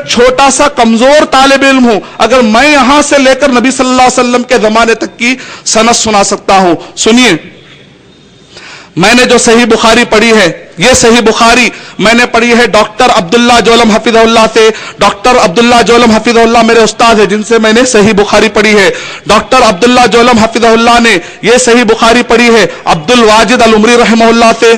چھوٹا سا کمزور طالب علم ہوں، اگر میں یہاں سے لے کر نبی صلی اللہ علیہ وسلم کے زمانے تک کی سند سنا سکتا ہوں. سنیے، میں نے جو صحیح بخاری پڑھی ہے، یہ صحیح بخاری میں نے پڑھی ہے ڈاکٹر عبداللہ جولم حفظہ اللہ سے. ڈاکٹر عبداللہ جولم حفظہ اللہ میرے استاد ہیں جن سے میں نے صحیح بخاری پڑھی ہے. ڈاکٹر عبداللہ جولم حفظہ اللہ نے یہ صحیح بخاری پڑھی ہے عبد الواجد العمری رحمہ اللہ سے.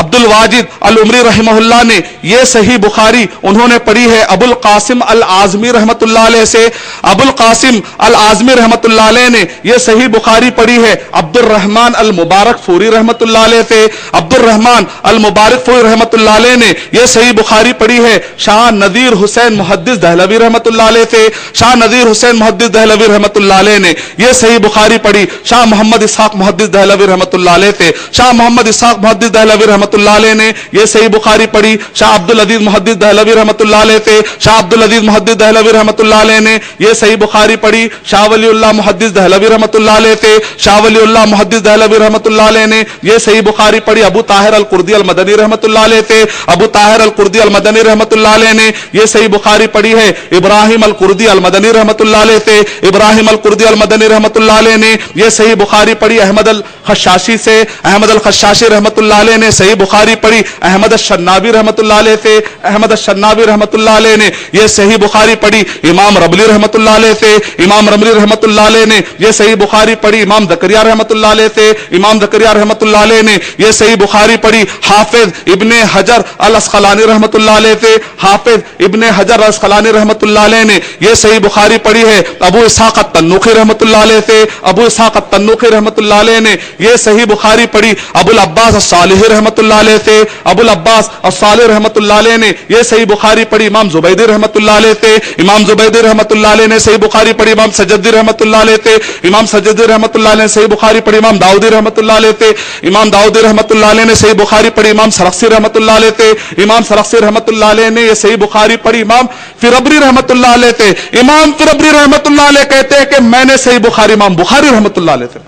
عبد الواجد العمری رحمہ اللہ نے یہ صحیح بخاری انہوں نے پڑھی ہے ابو القاسم العازمی رحمت اللہ علیہ سے. ابو القاسم العازمی رحمت اللہ علیہ نے یہ صحیح بخاری پڑھی ہے عبد الرحمن المبارک فوری رحمت اللہ علیہ سے. عبد الرحمن المبارک فوری رحمت اللہ علیہ نے یہ صحیح بخاری پڑھی ہے شاہ نذیر حسین محدث دہلوی رحمت اللہ علیہ سے. شاہ نذیر حسین محدث دہلوی رحمت اللہ علیہ نے یہ صحیح بخاری پڑھی شاہ محمد اسحاق محدث دہلوی رحمت اللہ علیہ سے. شاہ محمد اسحاق محدث دہلوی رحمت اللہ علیہ نے یہ صحیح بخاری پڑھی شاہ عبد العزیز محدث دہلوی رحمت اللہ علیہ سے. شاہ عبد العزیز محدث دہلوی رحمت اللہ علیہ نے یہ صحیح بخاری پڑھی شاہ ولی اللہ محدث دہلوی رحمت اللہ علیہ سے. شاہ ولی اللہ محدث دہلوی رحمت اللہ علیہ نے یہ صحیح بخاری پڑھی ابو طاہر القردی المدنی رحمت اللہ علیہ سے. ابو طاہر القردی المدنی رحمت اللہ علیہ نے یہ صحیح بخاری پڑھی ہے ابراہیم القردی المدنی رحمت اللہ علیہ سے. ابراہیم القردی المدنی رحمت اللہ علیہ نے یہ صحیح بخاری پڑھی احمد الخشاشی سے. احمد الخشاشی رحمت اللہ علیہ نے صحیح بخاری پڑھی احمد الشنابی رحمت اللہ علیہ سے. احمد الشنابی رحمت اللہ علیہ نے یہ صحیح بخاری پڑھی امام ربلی رحمت اللہ علیہ سے. امام ربلی رحمت اللہ علیہ نے یہ صحیح بخاری پڑھی امام زکریا رحمت اللہ علیہ سے. امام زکریا رحمت اللہ علیہ نے یہ صحیح بخاری پڑھی حافظ ابن حجر الاسقلانی رحمت اللہ علیہ سے. حافظ ابن حجر الاسقلانی رحمت اللہ علیہ نے یہ صحیح بخاری پڑھی ہے ابو اسحاق التنوخی رحمت اللہ علیہ سے. ابو اسحاق التنوخی رحمت اللہ علیہ نے یہ صحیح بخاری پڑھی ابو العباس الصالحی رحمت اللہ علیہ سے. ابو العباس الصالح رحمت اللہ علیہ نے یہ صحیح بخاری پڑھی امام زبیدی رحمت اللہ علیہ سے. امام زبیدی رحمت اللہ علیہ نے صحیح بخاری پڑھی امام سجدی رحمت اللہ علیہ سے. امام سجدی رحمت اللہ علیہ نے صحیح بخاری پڑھی امام داؤدی رحمت اللہ علیہ سے. امام داؤدی رحمت اللہ علیہ نے صحیح بخاری پڑھی امام سرخسی رحمت اللہ علیہ سے. امام سرخسی رحمت اللہ علیہ نے یہ صحیح بخاری پڑھی امام فربری رحمت اللہ علیہ سے. امام فربری رحمت اللہ علیہ کہتے ہیں کہ میں نے صحیح بخاری امام بخاری رحمت اللہ علیہ سے.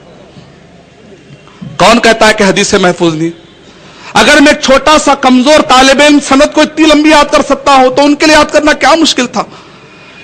کون کہتا ہے کہ حدیث سے محفوظ نہیں؟ اگر میں ایک چھوٹا سا کمزور طالب علم سند کو اتنی لمبی یاد کر سکتا ہوں تو ان کے لیے یاد کرنا کیا مشکل تھا؟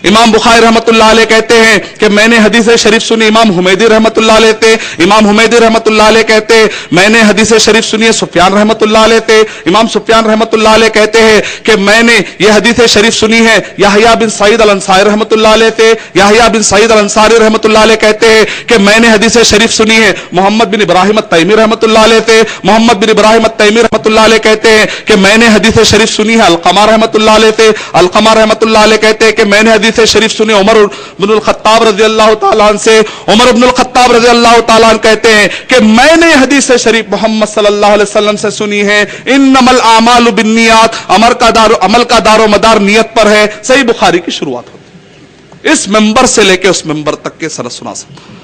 امام بخاری رحمت اللہ علیہ کہتے ہیں کہ میں نے حدیث شریف سنی امام حمیدی رحمت اللہ علیہ سے. امام حمیدی رحمت اللہ علیہ کہتے ہیں میں نے حدیث شریف سنی ہے سفیان رحمت اللہ علیہ سے. امام سفیان رحمت اللہ علیہ کہتے ہیں کہ میں نے یہ حدیث شریف سنی ہے یحییٰ بن سعید الانصاری رحمت اللہ علیہ سے. یحییٰ بن سعید الانصاری رحمت اللہ علیہ کہتے ہیں کہ میں نے حدیث شریف سنی ہے محمد بن ابراہیم التیمی رحمت اللہ علیہ سے. محمد بن ابراہیم التیمی رحمت اللہ علیہ کہتے ہیں کہ میں نے حدیث شریف سنی ہے علقمہ رحمت اللہ علیہ سے. علقمہ رحمت اللہ علیہ کہتے ہیں کہ میں نے حدیث شریف سنی عمر بن الخطاب رضی اللہ تعالیٰ عنہ سے. عمر بن الخطاب رضی اللہ تعالیٰ عنہ کہتے ہیں کہ میں نے حدیث شریف محمد صلی اللہ علیہ وسلم سے سنی ہے انما الاعمال بالنیات، عمل کا دار و مدار نیت پر ہے. صحیح بخاری کی شروعات ہوتی ہے اس ممبر سے لے کے اس ممبر تک کے سند سنا سکتا.